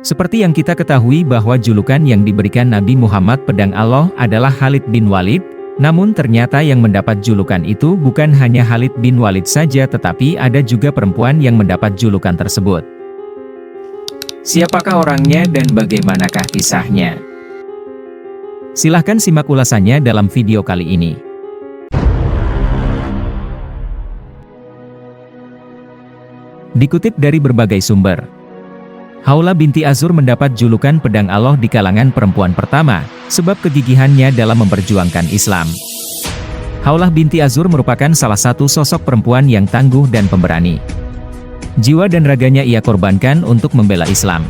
Seperti yang kita ketahui bahwa julukan yang diberikan Nabi Muhammad Pedang Allah adalah Khalid bin Walid, namun ternyata yang mendapat julukan itu bukan hanya Khalid bin Walid saja tetapi ada juga perempuan yang mendapat julukan tersebut. Siapakah orangnya dan bagaimanakah kisahnya? Silahkan simak ulasannya dalam video kali ini. Dikutip dari berbagai sumber, Khawlah binti Azur mendapat julukan Pedang Allah di kalangan perempuan pertama, sebab kegigihannya dalam memperjuangkan Islam. Khawlah binti Azur merupakan salah satu sosok perempuan yang tangguh dan pemberani. Jiwa dan raganya ia korbankan untuk membela Islam.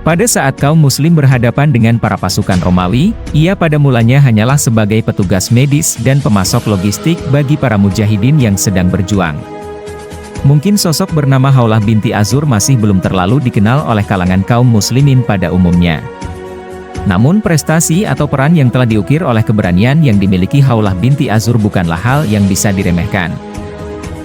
Pada saat kaum muslim berhadapan dengan para pasukan Romawi, ia pada mulanya hanyalah sebagai petugas medis dan pemasok logistik bagi para mujahidin yang sedang berjuang. Mungkin sosok bernama Khawlah binti Azur masih belum terlalu dikenal oleh kalangan kaum muslimin pada umumnya. Namun prestasi atau peran yang telah diukir oleh keberanian yang dimiliki Khawlah binti Azur bukanlah hal yang bisa diremehkan.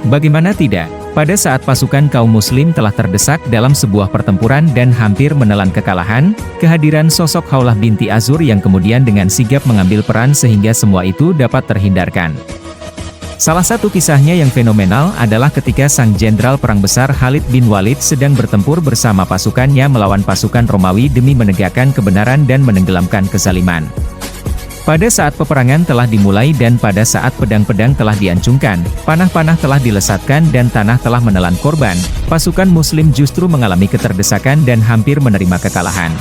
Bagaimana tidak, pada saat pasukan kaum muslim telah terdesak dalam sebuah pertempuran dan hampir menelan kekalahan, kehadiran sosok Khawlah binti Azur yang kemudian dengan sigap mengambil peran sehingga semua itu dapat terhindarkan. Salah satu kisahnya yang fenomenal adalah ketika sang jenderal perang besar Khalid bin Walid sedang bertempur bersama pasukannya melawan pasukan Romawi demi menegakkan kebenaran dan menenggelamkan kezaliman. Pada saat peperangan telah dimulai dan pada saat pedang-pedang telah diancungkan, panah-panah telah dilesatkan dan tanah telah menelan korban, pasukan muslim justru mengalami keterdesakan dan hampir menerima kekalahan.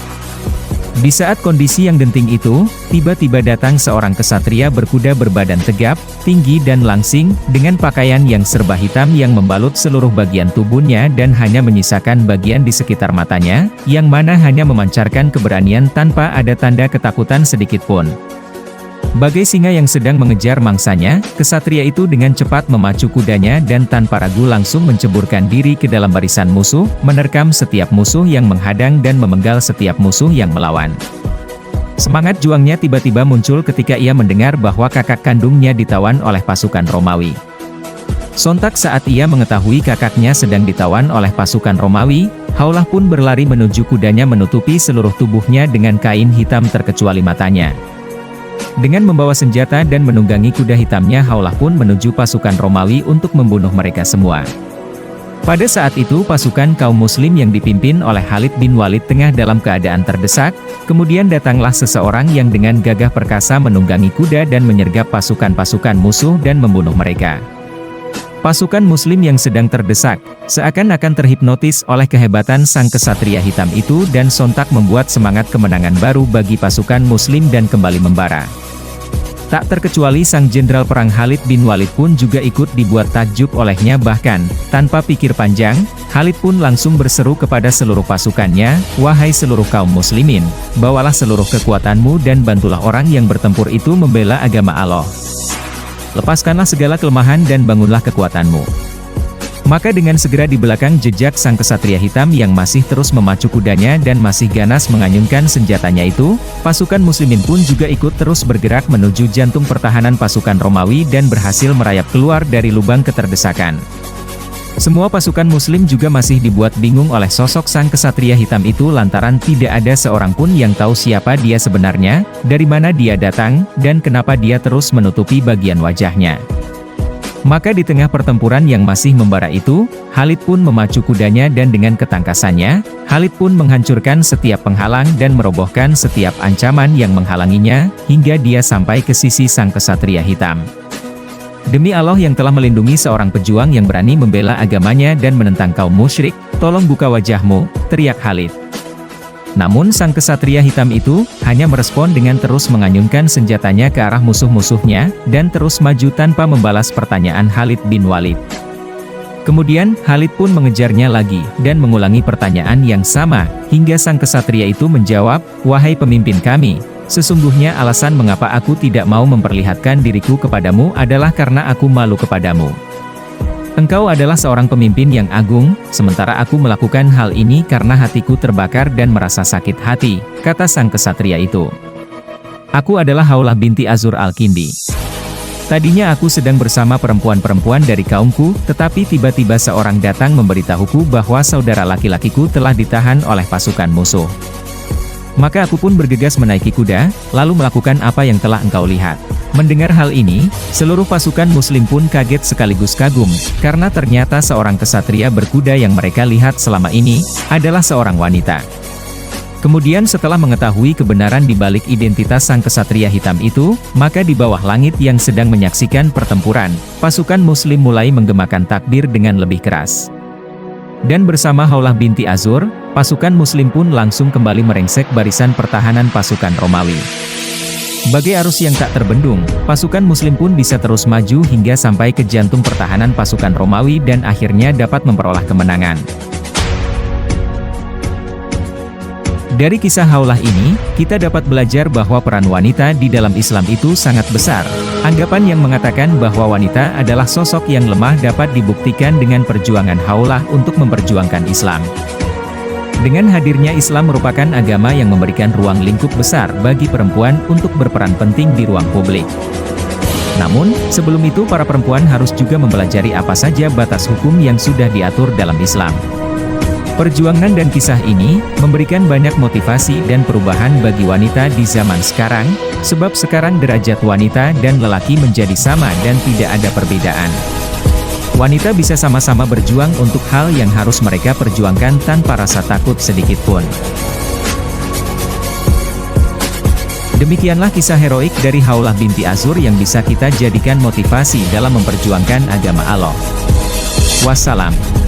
Di saat kondisi yang genting itu, tiba-tiba datang seorang kesatria berkuda berbadan tegap, tinggi dan langsing, dengan pakaian yang serba hitam yang membalut seluruh bagian tubuhnya dan hanya menyisakan bagian di sekitar matanya, yang mana hanya memancarkan keberanian tanpa ada tanda ketakutan sedikitpun. Bagai singa yang sedang mengejar mangsanya, kesatria itu dengan cepat memacu kudanya dan tanpa ragu langsung menceburkan diri ke dalam barisan musuh, menerkam setiap musuh yang menghadang dan memenggal setiap musuh yang melawan. Semangat juangnya tiba-tiba muncul ketika ia mendengar bahwa kakak kandungnya ditawan oleh pasukan Romawi. Sontak saat ia mengetahui kakaknya sedang ditawan oleh pasukan Romawi, Khawlah pun berlari menuju kudanya menutupi seluruh tubuhnya dengan kain hitam terkecuali matanya. Dengan membawa senjata dan menunggangi kuda hitamnya, Khawlah pun menuju pasukan Romawi untuk membunuh mereka semua. Pada saat itu pasukan kaum muslim yang dipimpin oleh Khalid bin Walid tengah dalam keadaan terdesak, kemudian datanglah seseorang yang dengan gagah perkasa menunggangi kuda dan menyergap pasukan-pasukan musuh dan membunuh mereka. Pasukan muslim yang sedang terdesak, seakan-akan terhipnotis oleh kehebatan sang kesatria hitam itu dan sontak membuat semangat kemenangan baru bagi pasukan muslim dan kembali membara. Tak terkecuali sang jenderal perang Khalid bin Walid pun juga ikut dibuat takjub olehnya, bahkan, tanpa pikir panjang, Khalid pun langsung berseru kepada seluruh pasukannya, "Wahai seluruh kaum muslimin, bawalah seluruh kekuatanmu dan bantulah orang yang bertempur itu membela agama Allah. Lepaskanlah segala kelemahan dan bangunlah kekuatanmu." Maka dengan segera di belakang jejak sang kesatria hitam yang masih terus memacu kudanya dan masih ganas mengayunkan senjatanya itu, pasukan muslimin pun juga ikut terus bergerak menuju jantung pertahanan pasukan Romawi dan berhasil merayap keluar dari lubang keterdesakan. Semua pasukan muslim juga masih dibuat bingung oleh sosok sang kesatria hitam itu lantaran tidak ada seorang pun yang tahu siapa dia sebenarnya, dari mana dia datang, dan kenapa dia terus menutupi bagian wajahnya. Maka di tengah pertempuran yang masih membara itu, Khalid pun memacu kudanya dan dengan ketangkasannya, Khalid pun menghancurkan setiap penghalang dan merobohkan setiap ancaman yang menghalanginya, hingga dia sampai ke sisi sang kesatria hitam. "Demi Allah yang telah melindungi seorang pejuang yang berani membela agamanya dan menentang kaum musyrik, tolong buka wajahmu," teriak Khalid. Namun sang kesatria hitam itu hanya merespon dengan terus mengayunkan senjatanya ke arah musuh-musuhnya dan terus maju tanpa membalas pertanyaan Khalid bin Walid. Kemudian Khalid pun mengejarnya lagi dan mengulangi pertanyaan yang sama hingga sang kesatria itu menjawab, "Wahai pemimpin kami, sesungguhnya alasan mengapa aku tidak mau memperlihatkan diriku kepadamu adalah karena aku malu kepadamu. Engkau adalah seorang pemimpin yang agung, sementara aku melakukan hal ini karena hatiku terbakar dan merasa sakit hati," kata sang kesatria itu. "Aku adalah Khawlah binti Azur al-Kindi. Tadinya aku sedang bersama perempuan-perempuan dari kaumku, tetapi tiba-tiba seorang datang memberitahuku bahwa saudara laki-lakiku telah ditahan oleh pasukan musuh. Maka aku pun bergegas menaiki kuda, lalu melakukan apa yang telah engkau lihat." Mendengar hal ini, seluruh pasukan muslim pun kaget sekaligus kagum, karena ternyata seorang kesatria berkuda yang mereka lihat selama ini, adalah seorang wanita. Kemudian setelah mengetahui kebenaran di balik identitas sang kesatria hitam itu, maka di bawah langit yang sedang menyaksikan pertempuran, pasukan muslim mulai menggemakan takbir dengan lebih keras. Dan bersama Haulah binti Azur, pasukan muslim pun langsung kembali merengsek barisan pertahanan pasukan Romawi. Bagai arus yang tak terbendung, pasukan muslim pun bisa terus maju hingga sampai ke jantung pertahanan pasukan Romawi dan akhirnya dapat memperoleh kemenangan. Dari kisah Haulah ini, kita dapat belajar bahwa peran wanita di dalam Islam itu sangat besar. Anggapan yang mengatakan bahwa wanita adalah sosok yang lemah dapat dibuktikan dengan perjuangan Haulah untuk memperjuangkan Islam. Dengan hadirnya Islam merupakan agama yang memberikan ruang lingkup besar bagi perempuan untuk berperan penting di ruang publik. Namun, sebelum itu para perempuan harus juga mempelajari apa saja batas hukum yang sudah diatur dalam Islam. Perjuangan dan kisah ini memberikan banyak motivasi dan perubahan bagi wanita di zaman sekarang, sebab sekarang derajat wanita dan lelaki menjadi sama dan tidak ada perbedaan. Wanita bisa sama-sama berjuang untuk hal yang harus mereka perjuangkan tanpa rasa takut sedikit pun. Demikianlah kisah heroik dari Haulah binti Azur yang bisa kita jadikan motivasi dalam memperjuangkan agama Allah. Wassalam.